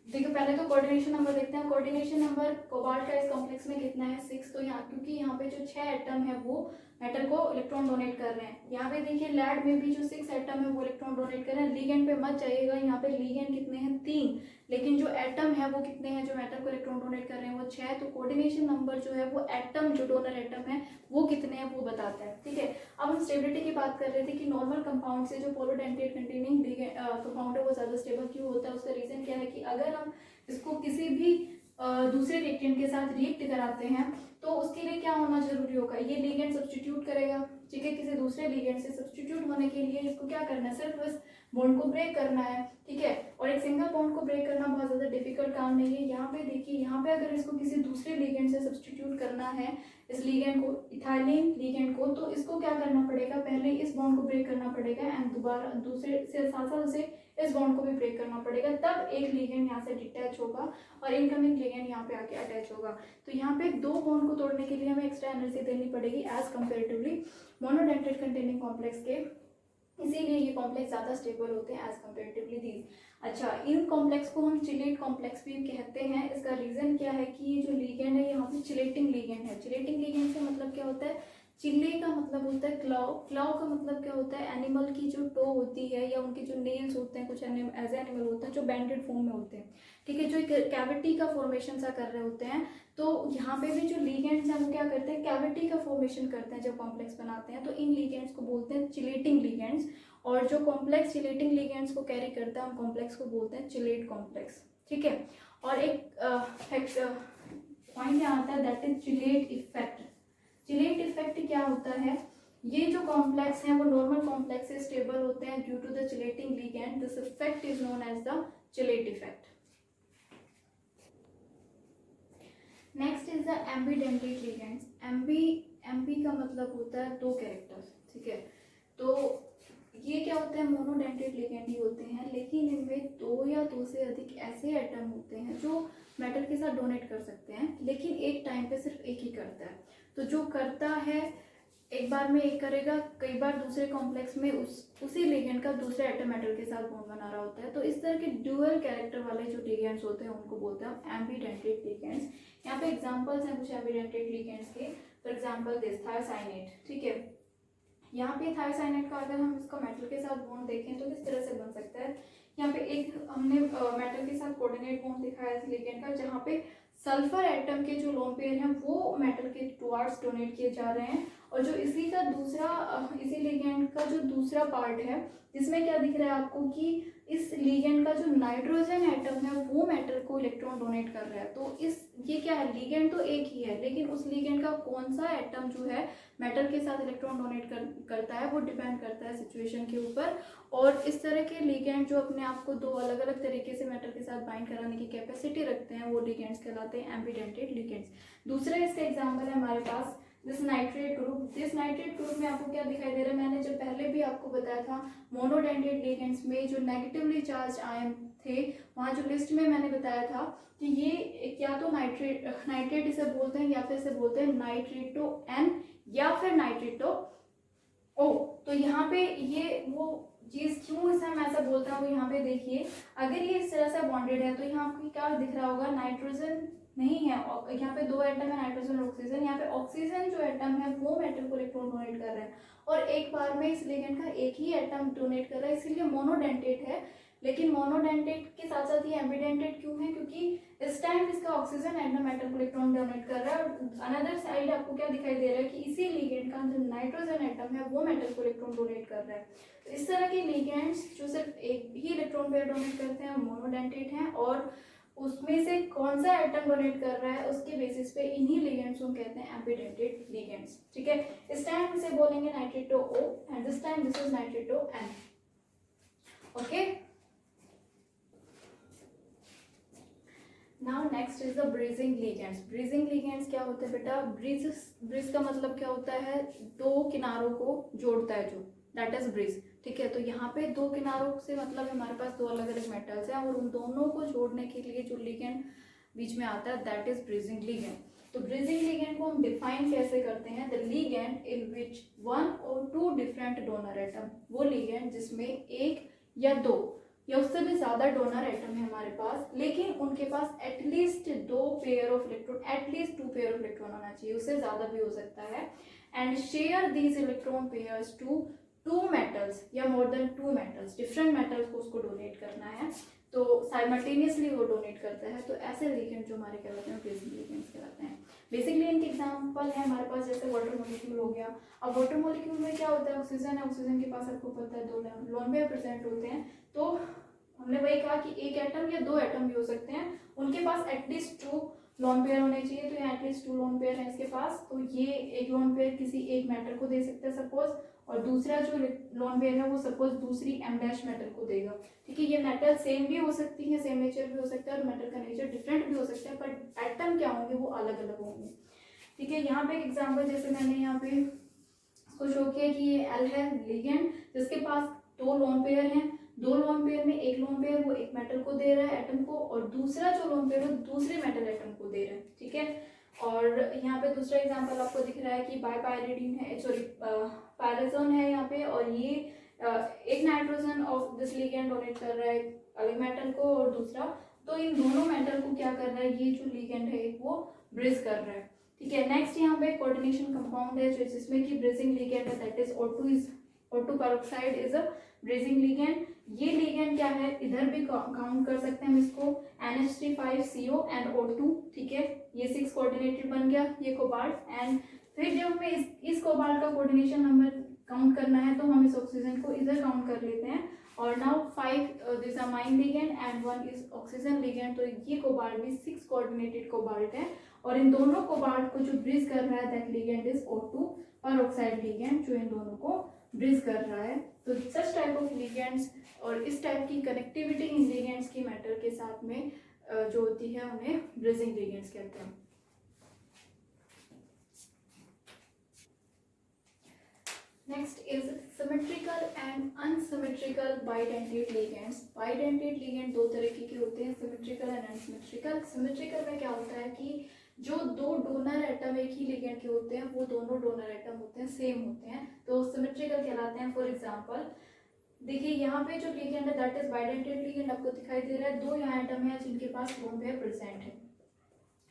देखो पहले तो कोऑर्डिनेशन नंबर देखते हैं। कोऑर्डिनेशन नंबर कोबाल्ट का इस कॉम्प्लेक्स में कितना है, 6। तो यहाँ क्योंकि यहाँ पे जो 6 एटम है वो मेटल को इलेक्ट्रॉन डोनेट कर रहे हैं। यहाँ पे देखिए लैड में भी जो 6 एटम है वो इलेक्ट्रॉन डोनेट कर रहे हैं। लिगेंड पे मत जाइएगा, यहाँ पे लिगेंड कितने हैं 3, लेकिन जो एटम है वो कितने हैं जो मेटल को इलेक्ट्रॉन डोनेट कर रहे हैं वो 6। तो कोऑर्डिनेशन नंबर जो है वो एटम जो डोनर एटम है वो कितने हैं वो बताता है, ठीक है। अब हम स्टेबिलिटी की बात कर रहे थे कि नॉर्मल कंपाउंड से जो पोलोडेंटेट कंटेनिंग कंपाउंड है वो ज़्यादा स्टेबल क्यों होता है। उसका रीज़न क्या है कि अगर हम इसको किसी भी दूसरे रिएक्टेंट के साथ रिएक्ट कराते हैं तो उसके लिए क्या होना जरूरी होगा, ये लिगेंड सब्स्टिट्यूट करेगा, ठीक है। किसी दूसरे लिगेंड से सब्स्टिट्यूट होने के लिए इसको क्या करना है, सिर्फ इस बॉन्ड को ब्रेक करना है, ठीक है। और एक सिंगल बॉन्ड को ब्रेक करना बहुत ज़्यादा डिफिकल्ट काम नहीं है। यहाँ पे देखिए, यहाँ पे अगर इसको किसी दूसरे लिगेंड से सब्स्टिट्यूट करना है, इस लिगेंड को, इथाइलिन लिगेंड को, तो इसको क्या करना पड़ेगा, पहले इस बॉन्ड को ब्रेक करना पड़ेगा एंड दोबारा दूसरे से साथ साथ उसे इस बॉन्ड को भी ब्रेक करना पड़ेगा, तब एक लिगेंड यहाँ से डिटैच होगा और इनकमिंग लिगेंड यहाँ पे आके अटैच होगा। तो यहाँ पे 2 बॉन्ड को तोड़ने के लिए हमें एक्स्ट्रा एनर्जी देनी पड़ेगी as comparatively monodentate containing complex के, इसीलिए ये कॉम्प्लेक्स ज़्यादा स्टेबल होते हैं एज कंपेरेटिवली दीज। अच्छा, इन कॉम्प्लेक्स को हम चिलेट कॉम्प्लेक्स भी कहते हैं। इसका रीज़न क्या है कि ये जो लिगेंड है यहाँ पे चिलेटिंग लिगेंड है। चिलेटिंग लिगेंड से मतलब क्या होता है, चिल्ले का मतलब होता है क्लाव, क्लाव का मतलब क्या होता है, एनिमल की जो टो होती है या उनके जो नेल्स होते हैं, कुछ ऐसे एनिमल होते हैं जो बैंडेड फॉर्म में होते हैं, ठीक है, जो एक कैविटी का फॉर्मेशन सा कर रहे होते हैं। तो यहाँ पे भी जो लिगेंड्स हैं वो क्या करते हैं, कैविटी का फॉर्मेशन करते हैं जब कॉम्प्लेक्स बनाते हैं। तो इन लिगेंड्स को बोलते हैं चिलेटिंग लिगेंड्स, और जो कॉम्प्लेक्स चिलेटिंग लिगेंड्स को कैरी करता है हम कॉम्प्लेक्स को बोलते हैं चिलेट कॉम्प्लेक्स, ठीक है। और एक पॉइंट यहाँ आता है, that is chelate effect. Chelate effect क्या होता है, ये जो कॉम्प्लेक्स हैं वो नॉर्मल कॉम्प्लेक्स से स्टेबल होते हैं due to the chelating ligand. This effect is known as the chelate effect. Next is the ambidentate ligands. Ambi का मतलब होता है 2 कैरेक्टर्स, ठीक है। तो ये क्या होते हैं, मोनोडेंटेट लिगेंड ही होते हैं, लेकिन इनमें 2 या 2 से अधिक ऐसे एटम होते हैं जो मेटल के साथ डोनेट कर सकते हैं, लेकिन एक टाइम पे सिर्फ एक ही करता है। तो जो करता है एक बार में एक करेगा, कई बार दूसरे कॉम्प्लेक्स में उसी लिगेंड का दूसरे एटम मेटल के साथ बॉन्ड बना रहा होता है। तो इस तरह के ड्यूअल कैरेक्टर वाले जो लिगेंड्स होते हैं उनको बोलते हैं हम एम्बीडेंटेट लिगेंड्स। यहाँ पे एग्जांपल्स हैं कुछ एम्बीडेंटेट लिगेंड्स के। फॉर एग्जांपल दिस थायोसाइनेट, ठीक है। यहाँ पे थायोसाइनेट का अगर हम इसका मेटल के साथ बॉन्ड देखें तो किस तरह से बन सकता है। यहाँ पे एक हमने मेटल के साथ कोऑर्डिनेट बॉन्ड दिखाया इस लिगेंड का, जहाँ पे सल्फर एटम के जो लोन पेयर हैं वो मेटल के टुवार्ड्स डोनेट किए जा रहे हैं, और जो इसी लिगेंड का जो दूसरा पार्ट है जिसमें क्या दिख रहा है आपको कि इस लिगेंड का जो नाइट्रोजन एटम है वो मेटल को इलेक्ट्रॉन डोनेट कर रहा है। तो ये क्या है, लिगेंड तो एक ही है, लेकिन उस लिगेंड का कौन सा एटम जो है मेटल के साथ इलेक्ट्रॉन डोनेट करता है वो डिपेंड करता है सिचुएशन के ऊपर। और इस तरह के लिगेंड जो अपने आप को 2 अलग अलग तरीके से मेटल के साथ बाइंड कराने की कैपेसिटी रखते हैं वो लिगेंड्स कहलाते हैं एम्बीडेंटेट लिगेंड्स। दूसरा इसका एग्जाम्पल है हमारे पास this nitrate group. This nitrate group में आपको क्या दिखाई दे रहा है, मैंने जब पहले भी आपको बताया था मोनोडेंटेट लिगेंड्स में जो नेगेटिवली चार्ज आयन थे, वहाँ जो लिस्ट में मैंने बताया था कि ये या तो नाइट्रेट इसे बोलते हैं या फिर इसे बोलते हैं नाइट्रेटो एन या फिर नाइट्रेटो ओ। तो यहाँ पे ये वो चीज़ क्यों इसे हम ऐसा बोलते हैं वो यहाँ पे देखिए, अगर ये इस तरह से बॉन्डेड है तो यहाँ आपको क्या दिख रहा होगा, नाइट्रोजन नहीं है, यहाँ पे 2 एटम है नाइट्रोजन और ऑक्सीजन। यहाँ पे ऑक्सीजन जो एटम है वो मेटल को इलेक्ट्रॉन डोनेट कर रहा है, और एक बार में इस लिगेंड का एक ही एटम डोनेट कर रहा है, इसीलिए मोनोडेंटेट है। लेकिन मोनोडेंटेट के साथ साथ ये एम्बीडेंटेट क्यों है, क्योंकि इस टाइम इसका ऑक्सीजन एटम मेटल को इलेक्ट्रॉन डोनेट कर रहा है, और अनदर साइड आपको क्या दिखाई दे रहा है कि इसी लिगेंड का जो नाइट्रोजन एटम है वो मेटल को इलेक्ट्रॉन डोनेट कर रहा है। तो इस तरह के लिगेंड्स जो सिर्फ एक ही इलेक्ट्रॉन पेयर डोनेट करते हैं मोनोडेंटेट हैं, और उसमें से कौन सा एटम डोनेट कर रहा है उसके बेसिस पे इन्हीं लिगेंड्स को कहते हैं एम्बीडेंटेट लिगेंड्स, ठीक है। इस टाइम इसे बोलेंगे nitrato O and this time this is nitrato N, okay. Now next is the bridging ligands. Bridging ligands क्या होते हैं बेटा, ब्रीज का मतलब क्या होता है, 2 किनारों को जोड़ता है जो, दैट इज ब्रीज, ठीक है। तो यहाँ पे 2 किनारों से मतलब हमारे पास 2 अलग अलग मेटल्स हैं और उन दोनों को जोड़ने के लिए जो लिगेंड बीच में आता है दैट इज ब्रीजिंग लिगेंड। तो ब्रीजिंग लिगेंड को हम डिफाइन कैसे करते हैं, the ligand in which 1 or 2 different donor atom, वो लिगेंड जिसमें 1 या 2 या उससे भी ज़्यादा डोनर एटम है हमारे पास, लेकिन उनके पास at least 2 pair of electron, at least 2 pair of electron होना चाहिए, उससे ज़्यादा भी हो सकता है। And share these electron pairs to 2 metals या more than 2 metals, different metals को उसको डोनेट करना है, तो साइमल्टेनियसली वो डोनेट करता है। तो ऐसे लिगेंड जो हमारे कहलाते हैं बेसिक लिगेंड्स कहलाते हैं। बेसिकली इनके एग्जांपल है हमारे पास, जैसे वाटर मॉलिक्यूल हो गया। अब वाटर मॉलिक्यूल में क्या होता है, ऑक्सीजन है, ऑक्सीजन के पास आपको पता है 2 लोन पेयर प्रेजेंट होते हैं। तो हमने वही कहा कि एक एटम या 2 एटम भी हो सकते हैं, उनके पास एटलीस्ट 2 लोन पेयर होने चाहिए। तो यहाँ एटलीस्ट 2 लोन पेयर है इसके पास, तो ये एक लोन पेयर किसी एक मेटल को दे सकते हैं सपोज, और दूसरा जो लोन पेयर है वो सपोज दूसरी एम डैश मेटल को देगा। ठीक है, ये मेटल सेम भी हो सकती है, सेम नेचर भी हो सकता है, और मेटल का नेचर डिफरेंट भी हो सकता है, पर एटम क्या होंगे वो अलग अलग होंगे। ठीक है, यहाँ पे एक एग्जाम्पल जैसे मैंने यहाँ पे इसको शो किया कि ये एल है लिगेंड, जिसके पास 2 लोन पेयर हैं। 2 लोन पेयर में एक लोन पेयर वो एक मेटल को दे रहा है एटम को, और दूसरा जो लोन पेयर वो दूसरे मेटल एटम को दे रहा है। ठीक है, और यहाँ पे दूसरा एग्जांपल आपको दिख रहा है कि बाईपायरिडीन है, सॉरी पैराजोन है यहाँ पे, और ये एक nitrogen of this ligand donate कर रहा है अलग मेटल को, और दूसरा, तो इन दोनों मेटल को क्या कर रहा है, ये जो लिगेंड है वो ब्रिज कर रहा है। ठीक है, नेक्स्ट यहाँ पे कोऑर्डिनेशन कंपाउंड है जो जिसमें कि ब्रिजिंग लिगेंड है, that is O2 peroxide is a bridging ligand. ये लिगेंड क्या है, इधर भी काउंट कर सकते हैं हम इसको, NH3 5CO and O2। ठीक है, ये 6 कोऑर्डिनेटेड बन गया ये कोबाल्ट। एंड फिर जब हमें इस कोबाल्ट का कोऑर्डिनेशन नंबर काउंट करना है तो हम इस ऑक्सीजन को इधर काउंट कर लेते हैं। और now 5 this amine ligand and 1 is oxygen ligand. तो ये कोबाल्ट भी 6 कोऑर्डिनेटेड कोबाल्ट है, और इन दोनों कोबाल्ट को जो ब्रिज कर रहा है that ligand is O2 peroxide ligand, जो इन दोनों को ब्रिज कर रहा है। तो सच टाइप ऑफ लिगेंड्स और इस टाइप की कनेक्टिविटी इन लिगेंड्स की मेटल के साथ में जो होती है उन्हें ब्रिजिंग लिगेंड्स कहते हैं। Next is symmetrical and unsymmetrical bidentate ligands. Bidentate ligand 2 तरीके के होते हैं, सिमेट्रिकल एंड अनसिमेट्रिकल। सिमेट्रिकल में क्या होता है कि जो 2 डोनर एटम एक ही लिगेंड के होते हैं वो दोनों डोनर एटम होते हैं सेम होते हैं, तो सिमेट्रिकल कहलाते हैं। फॉर एग्जांपल देखिए यहाँ पे जो लिगेंड है दैट इज बाइडेंटेट लिगेंड आपको दिखाई दे रहा है, 2 यहाँ एटम है जिनके पास लोन पेयर प्रेजेंट है।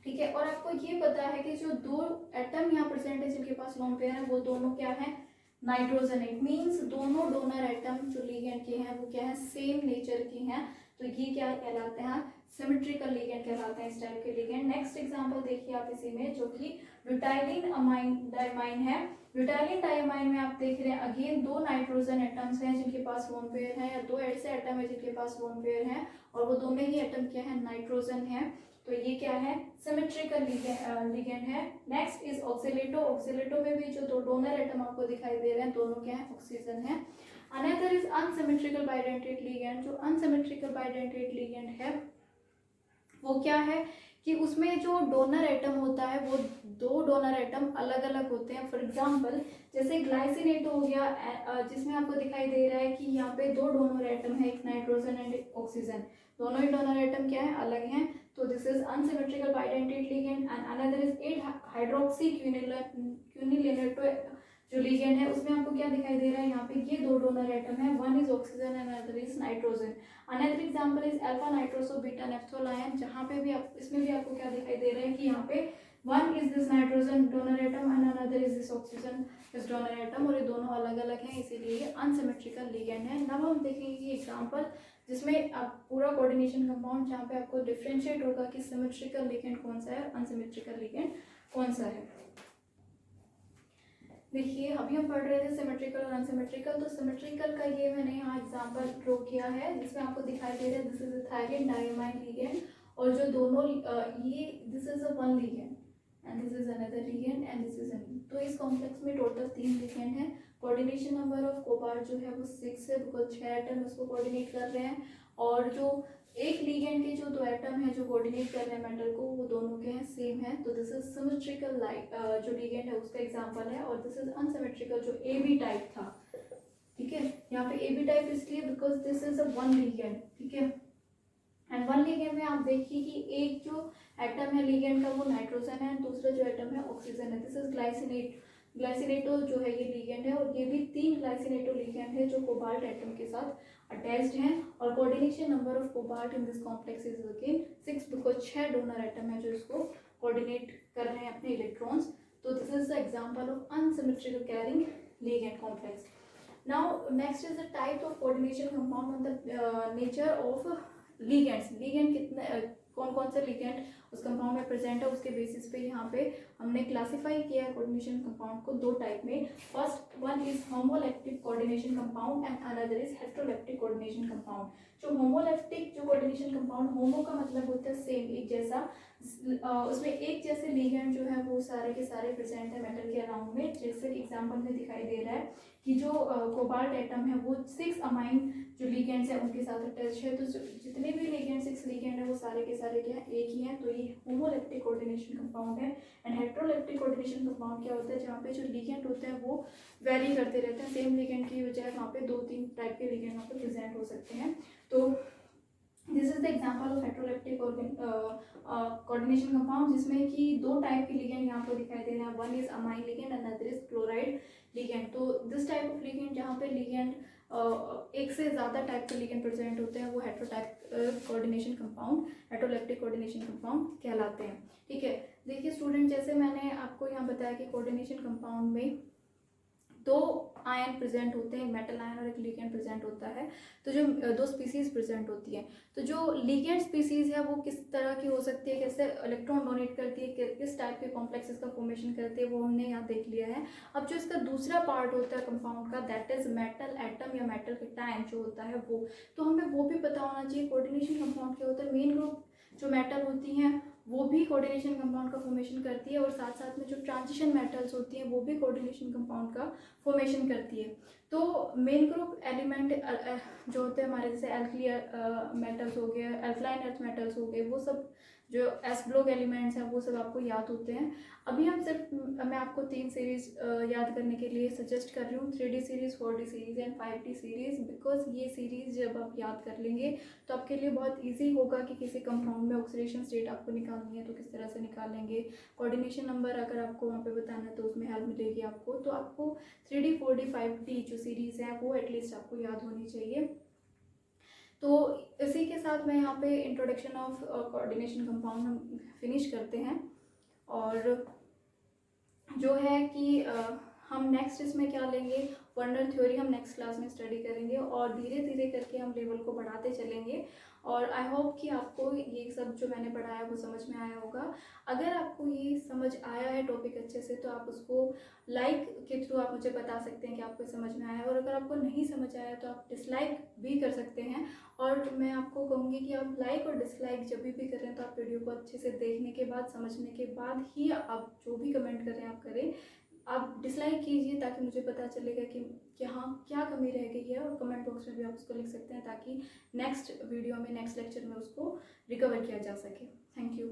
ठीक है, और आपको ये पता है कि जो 2 एटम यहाँ प्रेजेंट है जिनके पास लोन पेयर है वो दोनों क्या है, नाइट्रोजन। इट मीन्स दोनों डोनर एटम जो लिगेंड के हैं वो क्या है, सेम नेचर के हैं, तो ये क्या कहलाते हैं, सिमेट्रिकल लिगेंड कहलाते हैं इस टाइप के लिगेंड। नेक्स्ट एग्जांपल देखिए आप इसी में, जो कि ब्यूटाइलिन अमाइन डाइमाइन है। ब्यूटाइलिन डाइमाइन में आप देख रहे हैं अगेन 2 नाइट्रोजन एटम्स हैं जिनके पास लोन पेयर है, या 2 ऐसे एटम है जिनके पास लोन पेयर है, और वो दोनों ही एटम क्या है, नाइट्रोजन है। तो ये क्या है, सिमेट्रिकल लिगेंड है। Next is oxalato. ऑक्सीलेटो में भी जो 2 डोनर एटम आपको दिखाई दे रहे हैं दोनों क्या है, ऑक्सीजन है। Another is unsymmetrical bidentate ligand. जो अनसिमेट्रिकल बाइडेंटेट लिगेंड है वो क्या है कि उसमें जो डोनर एटम होता है वो 2 डोनर एटम अलग अलग होते हैं। फॉर एग्जांपल जैसे ग्लाइसिनेट हो गया, जिसमें आपको दिखाई दे रहा है कि यहाँ पे 2 डोनर एटम है, एक नाइट्रोजन एंड ऑक्सीजन, दोनों ही डोनर एटम क्या है, अलग हैं, तो this is unsymmetrical bidentate ligand. And another is 8 hydroxy quinolinato जो लिगेंड है उसमें आपको क्या दिखाई दे रहा है, यहाँ पे ये 2 डोनर एटम है, 1 is oxygen and another is nitrogen. Another example is alpha nitroso beta naphtholine, जहाँ पे भी आप इसमें भी आपको क्या दिखाई दे रहा है कि यहाँ पे 1 is this nitrogen donor atom and another is this oxygen इस डोनर एटम, और ये दोनों अलग अलग हैं, इसीलिए ये अनसिमेट्रिकल लिगेंड है। अब हम देखेंगे ये एग्जांपल जिसमें आप पूरा कोऑर्डिनेशन कंपाउंड जहाँ पे आपको डिफ्रेंशिएट होगा कि सिमेट्रिकल लिगेंड कौन सा है और अनसिमेट्रिकल लिगेंड कौन सा है। देखिए अभी हम पढ़ रहे थे सिमेट्रिकल और अनसिमेट्रिकल, तो सिमेट्रिकल का ये मैंने यहाँ एग्जांपल ड्रॉ किया है जिसमें आपको दिखाई दे रहा है this is a ethylene diamine ligand, और जो दोनों ये this is a 1 ligand and this is another ligand and this is another, तो इस कॉम्प्लेक्स में टोटल 3 लिगेंड है। कोऑर्डिनेशन नंबर ऑफ कोबाल्ट जो है वो 6 है, बिकॉज 6 एटम उसको कोऑर्डिनेट कर रहे हैं, और जो एक लिगेंड के जो 2 एटम है जो कोऑर्डिनेट कर रहे हैं मेटल को वो दोनों के हैं सेम है, तो दिस इज सिमेट्रिकल जो लिगेंड है उसका एग्जांपल है। और दिस इज अनसिमेट्रिकल जो AB टाइप था, ठीक है, यहाँ पे AB टाइप इसलिए because this is a 1 ligand, ठीक है, एंड 1 लिगेंड में आप देखिए कि एक जो एटम है लिगेंड का वो नाइट्रोजन है, दूसरा जो एटम है ऑक्सीजन है, दिस इज ग्लाइसिनेटो जो है ये लिगेंड है, और ये भी 3 ग्लाइसिनेटो लिगेंड है जो कोबाल्ट एटम के साथ अटैच्ड हैं और coordination number of cobalt in this complex is again 6 because 6 donor atom है जो इसको कोऑर्डिनेट कर रहे हैं अपने इलेक्ट्रॉन्स. तो this is the example of unsymmetrical carrying ligand complex. Now next is the type of coordination compound on the nature of ligands. Ligand कितने कौन कौन से लिगेंड उस कंपाउंड में प्रेजेंट है उसके बेसिस पे यहाँ पे हमने क्लासिफाई किया है कोऑर्डिनेशन कंपाउंड को दो टाइप में. First one is homoleptic coordination compound and another is heteroleptic coordination compound. जो होमोलैक्टिक जो कोऑर्डिनेशन कंपाउंड, होमो का मतलब होता है सेम, एक जैसा, उसमें एक जैसे लिगेंड जो है वो सारे के सारे प्रेजेंट है मेटल के अराउंड में. जैसे कि एग्जांपल में दिखाई दे रहा है कि जो कोबाल्ट एटम है वो 6 अमाइन जो लिगेंड्स है उनके साथ अटैच है. तो जितने भी लिगेंड 6 लिगेंड है वो सारे के सारे क्या है, एक ही हैं. तो ये होमोलैक्टिक कोऑर्डिनेशन कंपाउंड है. एंड हेटेरोलैक्टिक कोऑर्डिनेशन कंपाउंड क्या होता है, जहाँ पे जो लिगेंड होते हैं वो वेरी करते रहते हैं. सेम लिगेंड की बजाय वहाँ पे 2-3 टाइप के लिगेंड वहाँ पे प्रेजेंट हो सकते हैं. तो this is the example of heteroleptic coordination compound जिसमें कि दो टाइप के लिगेंड यहाँ पर दिखाई दे रहे हैं. One is amine ligand and another is chloride ligand. तो दिस टाइप ऑफ लिगेंड जहाँ पे लिगेंड एक से ज़्यादा टाइप के लिगेंड प्रेजेंट होते हैं वो हेटेरोटाइप कोऑर्डिनेशन कंपाउंड, हेटेरोलैक्टिक कोऑर्डिनेशन कंपाउंड कहलाते हैं. ठीक है, देखिए स्टूडेंट, जैसे मैंने आपको यहाँ बताया कि कोऑर्डिनेशन कंपाउंड में दो आयन प्रेजेंट होते हैं, एक मेटल आयन और एक लिगेंड प्रेजेंट होता है. तो जो दो स्पीसीज प्रेजेंट होती है, तो जो लिगेंड स्पीसीज है वो किस तरह की हो सकती है, कैसे इलेक्ट्रॉन डोनेट करती है, किस टाइप के कॉम्प्लेक्सेस का फॉर्मेशन करती है, वो हमने यहाँ देख लिया है. अब जो इसका दूसरा पार्ट होता है कंपाउंड का, दैट इज मेटल एटम या मेटल कैटायन जो होता है वो. तो हमें वो भी पता होना चाहिए कोऑर्डिनेशन कंपाउंड क्या होता है. मेन ग्रुप जो मेटल होती हैं वो भी कोऑर्डिनेशन कंपाउंड का फॉर्मेशन करती है और साथ साथ में जो ट्रांजिशन मेटल्स होती हैं वो भी कोऑर्डिनेशन कंपाउंड का फॉर्मेशन करती है. तो मेन ग्रुप एलिमेंट जो होते हैं हमारे, जैसे एल्कली मेटल्स हो गए, एल्कलाइन अर्थ मेटल्स हो गए, वो सब जो एस ब्लॉक एलिमेंट्स हैं वो सब आपको याद होते हैं. अभी हम सिर्फ मैं आपको 3 सीरीज़ याद करने के लिए सजेस्ट कर रही हूँ, 3D series, 4D series and 5D series. Because ये सीरीज़ जब आप याद कर लेंगे तो आपके लिए बहुत ईजी होगा कि किसी कंपाउंड में ऑक्सीडेशन स्टेट आपको निकालनी है तो किस तरह से निकालेंगे. कोऑर्डिनेशन नंबर अगर आपको वहाँ पे बताना है तो उसमें हेल्प मिलेगी आपको. तो आपको 3D 4D 5D जो सीरीज़ है वो एटलीस्ट आपको याद होनी चाहिए. तो इसी के साथ मैं यहाँ पे इंट्रोडक्शन ऑफ कोऑर्डिनेशन कंपाउंड हम फिनिश करते हैं. और जो है कि हम नेक्स्ट इसमें क्या लेंगे, वर्नर थ्योरी हम नेक्स्ट क्लास में स्टडी करेंगे और धीरे धीरे करके हम लेवल को बढ़ाते चलेंगे. और आई होप कि आपको ये सब जो मैंने पढ़ाया वो समझ में आया होगा. अगर आपको ये समझ आया है टॉपिक अच्छे से तो आप उसको लाइक के थ्रू आप मुझे बता सकते हैं कि आपको समझ में आया है. और अगर आपको नहीं समझ आया तो आप डिसलाइक भी कर सकते हैं. और मैं आपको कहूँगी कि आप लाइक और डिसलाइक जब भी करें तो आप वीडियो को अच्छे से देखने के बाद, समझने के बाद ही आप जो भी कमेंट करें आप करें. आप डिसलाइक कीजिए ताकि मुझे पता चलेगा कि हाँ क्या कमी रह गई है. और कमेंट बॉक्स में भी आप उसको लिख सकते हैं ताकि नेक्स्ट वीडियो में, नेक्स्ट लेक्चर में उसको रिकवर किया जा सके. Thank you.